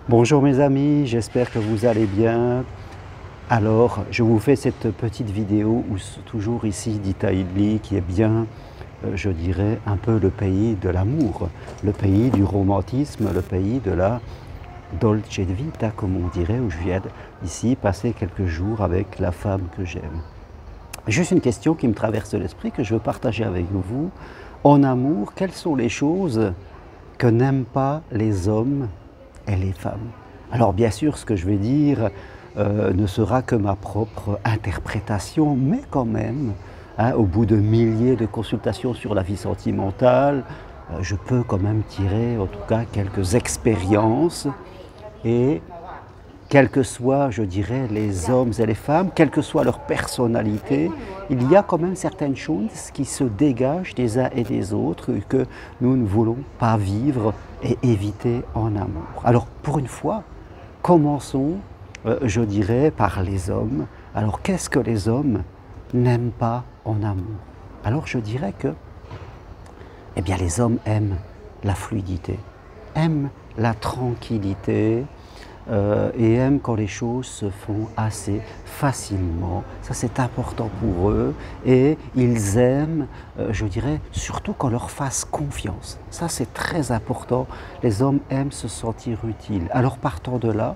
Bonjour mes amis, j'espère que vous allez bien. Alors, je vous fais cette petite vidéo où toujours ici d'Italie qui est bien, je dirais, un peu le pays de l'amour, le pays du romantisme, le pays de la dolce vita, comme on dirait, où je viens ici passer quelques jours avec la femme que j'aime. Juste une question qui me traverse l'esprit, que je veux partager avec vous. En amour, quelles sont les choses que n'aiment pas les hommes et les femmes? Alors bien sûr, ce que je vais dire ne sera que ma propre interprétation, mais quand même, hein, au bout de milliers de consultations sur la vie sentimentale, je peux quand même tirer en tout cas quelques expériences et quels que soient, je dirais, les hommes et les femmes, quelle que soit leur personnalité, il y a quand même certaines choses qui se dégagent des uns et des autres que nous ne voulons pas vivre et éviter en amour. Alors, pour une fois, commençons, je dirais, par les hommes. Alors, qu'est-ce que les hommes n'aiment pas en amour? Alors, je dirais que, eh bien, les hommes aiment la fluidité, aiment la tranquillité, et aiment quand les choses se font assez facilement. Ça, c'est important pour eux. Et ils aiment, je dirais, surtout qu'on leur fasse confiance. Ça, c'est très important. Les hommes aiment se sentir utiles. Alors, partant de là,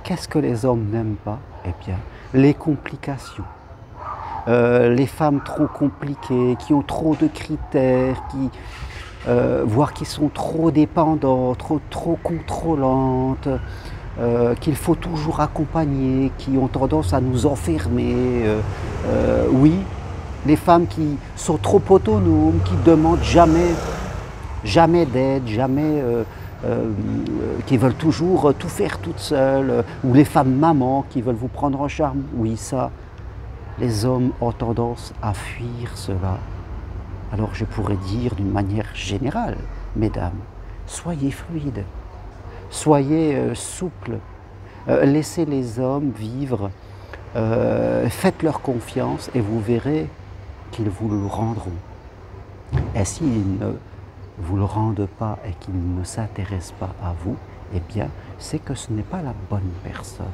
qu'est-ce que les hommes n'aiment pas? Eh bien, les complications. Les femmes trop compliquées, qui ont trop de critères, voire qui sont trop dépendantes, trop contrôlantes, qu'il faut toujours accompagner, qui ont tendance à nous enfermer. Oui, les femmes qui sont trop autonomes, qui ne demandent jamais d'aide, qui veulent toujours tout faire toutes seules, ou les femmes mamans qui veulent vous prendre en charge. Oui, ça, les hommes ont tendance à fuir cela. Alors je pourrais dire d'une manière générale, mesdames, soyez fluides. Soyez souples, laissez les hommes vivre, faites-leur confiance et vous verrez qu'ils vous le rendront. Et s'ils ne vous le rendent pas et qu'ils ne s'intéressent pas à vous, eh bien, c'est que ce n'est pas la bonne personne.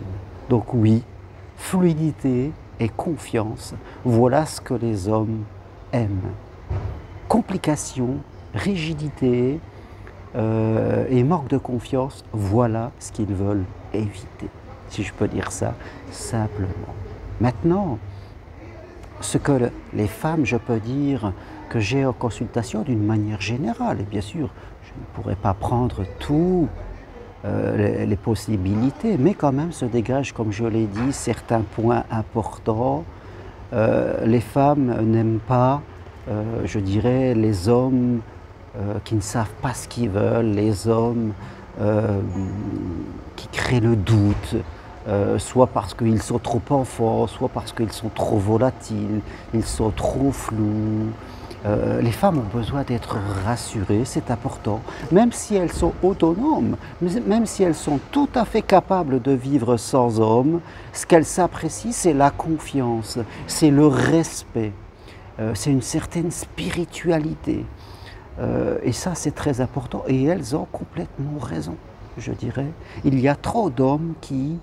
Donc oui, fluidité et confiance, voilà ce que les hommes aiment. Complications, rigidité, et manque de confiance, voilà ce qu'ils veulent éviter, si je peux dire ça simplement. Maintenant, ce que les femmes, je peux dire, que j'ai en consultation d'une manière générale, et bien sûr, je ne pourrais pas prendre toutes les possibilités, mais quand même se dégagent, comme je l'ai dit, certains points importants. Les femmes n'aiment pas, je dirais, les hommes qui ne savent pas ce qu'ils veulent, les hommes qui créent le doute, soit parce qu'ils sont trop enfants, soit parce qu'ils sont trop volatiles, ils sont trop flous. Les femmes ont besoin d'être rassurées, c'est important, même si elles sont autonomes, même si elles sont tout à fait capables de vivre sans homme, ce qu'elles s'apprécient, c'est la confiance, c'est le respect, c'est une certaine spiritualité. Et ça, c'est très important. Et elles ont complètement raison, je dirais. Il y a trop d'hommes qui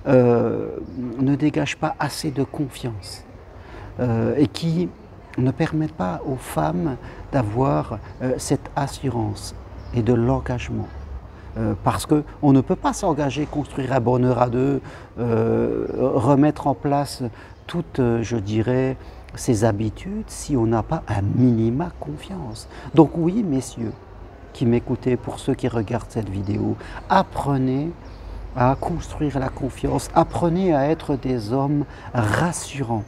ne dégagent pas assez de confiance et qui ne permettent pas aux femmes d'avoir cette assurance et de l'engagement. Parce qu'on ne peut pas s'engager, construire un bonheur à deux, remettre en place toutes, je dirais, ses habitudes si on n'a pas un minima confiance. Donc oui, messieurs, qui m'écoutez, pour ceux qui regardent cette vidéo, apprenez à construire la confiance, apprenez à être des hommes rassurants,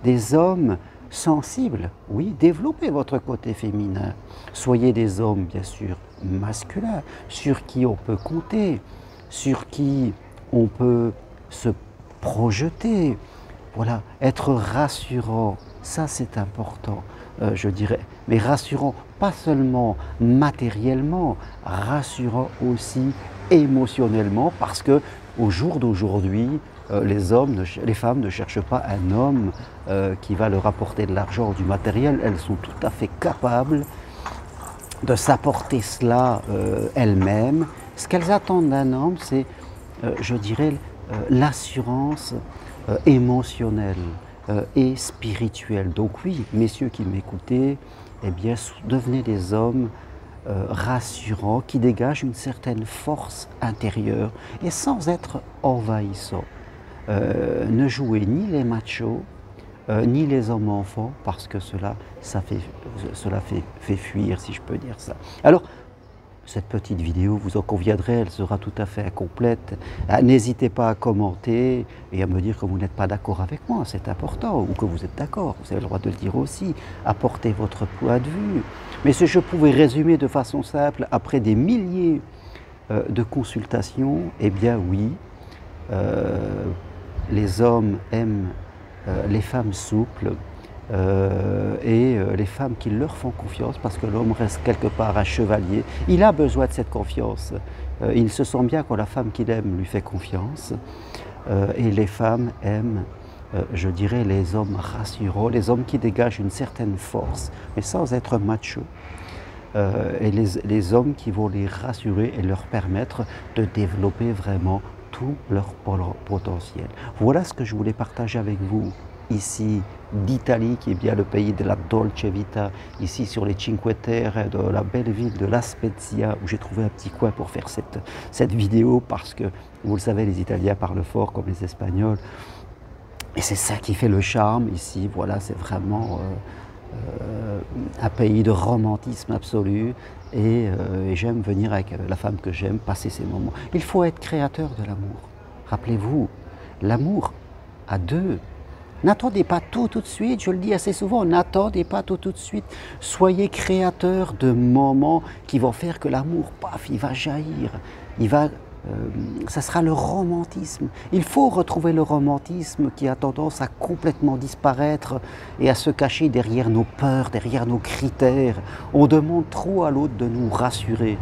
des hommes sensibles. Oui, développez votre côté féminin. Soyez des hommes, bien sûr, masculins, sur qui on peut compter, sur qui on peut se projeter. Voilà, être rassurant, ça c'est important, je dirais, mais rassurant pas seulement matériellement, rassurant aussi émotionnellement, parce que au jour d'aujourd'hui, les femmes ne cherchent pas un homme qui va leur apporter de l'argent ou du matériel, elles sont tout à fait capables de s'apporter cela elles-mêmes Ce qu'elles attendent d'un homme, c'est, je dirais, l'assurance émotionnelle et spirituelle. Donc oui, messieurs qui m'écoutez, eh bien, devenez des hommes rassurants, qui dégagent une certaine force intérieure et sans être envahissants. Ne jouez ni les machos, ni les hommes enfants, parce que cela fait fuir, si je peux dire ça. Alors, cette petite vidéo, vous en conviendrez, elle sera tout à fait incomplète. N'hésitez pas à commenter et à me dire que vous n'êtes pas d'accord avec moi, c'est important, ou que vous êtes d'accord, vous avez le droit de le dire aussi. Apportez votre point de vue. Mais si je pouvais résumer de façon simple, après des milliers de consultations, eh bien oui, les hommes aiment les femmes souples, et les femmes qui leur font confiance, parce que l'homme reste quelque part un chevalier. Il a besoin de cette confiance. Il se sent bien quand la femme qu'il aime lui fait confiance. Et les femmes aiment, je dirais, les hommes rassurants, les hommes qui dégagent une certaine force, mais sans être macho. Et les hommes qui vont les rassurer et leur permettre de développer vraiment tout leur potentiel. Voilà ce que je voulais partager avec vous ici d'Italie, qui est bien le pays de la Dolce Vita, ici sur les Cinque Terre, de la belle ville de La Spezia, où j'ai trouvé un petit coin pour faire cette vidéo, parce que, vous le savez, les Italiens parlent fort comme les Espagnols, et c'est ça qui fait le charme ici. Voilà, c'est vraiment un pays de romantisme absolu, et j'aime venir avec la femme que j'aime, passer ces moments. Il faut être créateur de l'amour. Rappelez-vous, l'amour à deux. N'attendez pas tout de suite, je le dis assez souvent, n'attendez pas tout de suite. Soyez créateur de moments qui vont faire que l'amour, paf, il va jaillir. Ça sera le romantisme. Il faut retrouver le romantisme qui a tendance à complètement disparaître et à se cacher derrière nos peurs, derrière nos critères. On demande trop à l'autre de nous rassurer,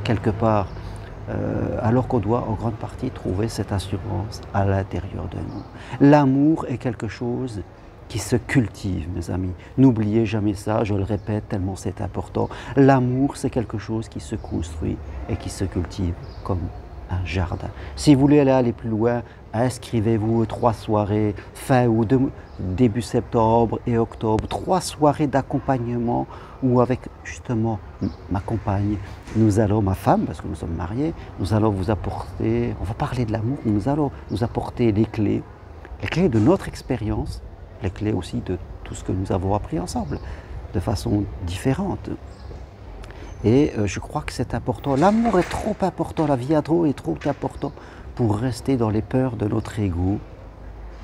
quelque part. Alors qu'on doit en grande partie trouver cette assurance à l'intérieur de nous. L'amour est quelque chose qui se cultive, mes amis. N'oubliez jamais ça, je le répète tellement c'est important. L'amour, c'est quelque chose qui se construit et qui se cultive comme un jardin. Si vous voulez aller plus loin, inscrivez-vous aux 3 soirées, fin août, début septembre et octobre, 3 soirées d'accompagnement où avec justement ma compagne, ma femme, parce que nous sommes mariés, nous allons vous apporter, on va parler de l'amour, nous allons nous apporter les clés de notre expérience, les clés aussi de tout ce que nous avons appris ensemble, de façon différente. Et je crois que c'est important. L'amour est trop important, la vie à deux est trop important pour rester dans les peurs de notre ego.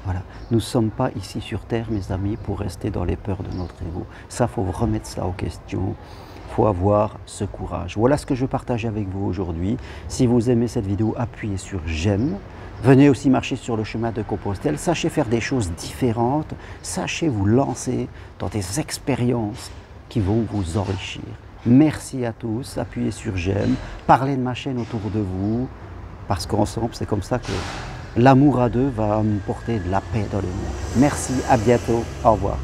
Voilà. Nous ne sommes pas ici sur Terre, mes amis, pour rester dans les peurs de notre ego. Ça, il faut remettre ça en question. Il faut avoir ce courage. Voilà ce que je partage avec vous aujourd'hui. Si vous aimez cette vidéo, appuyez sur j'aime. Venez aussi marcher sur le chemin de Compostelle. Sachez faire des choses différentes. Sachez vous lancer dans des expériences qui vont vous enrichir. Merci à tous. Appuyez sur j'aime. Parlez de ma chaîne autour de vous. Parce qu'ensemble, c'est comme ça que l'amour à deux va nous porter de la paix dans le monde. Merci, à bientôt. Au revoir.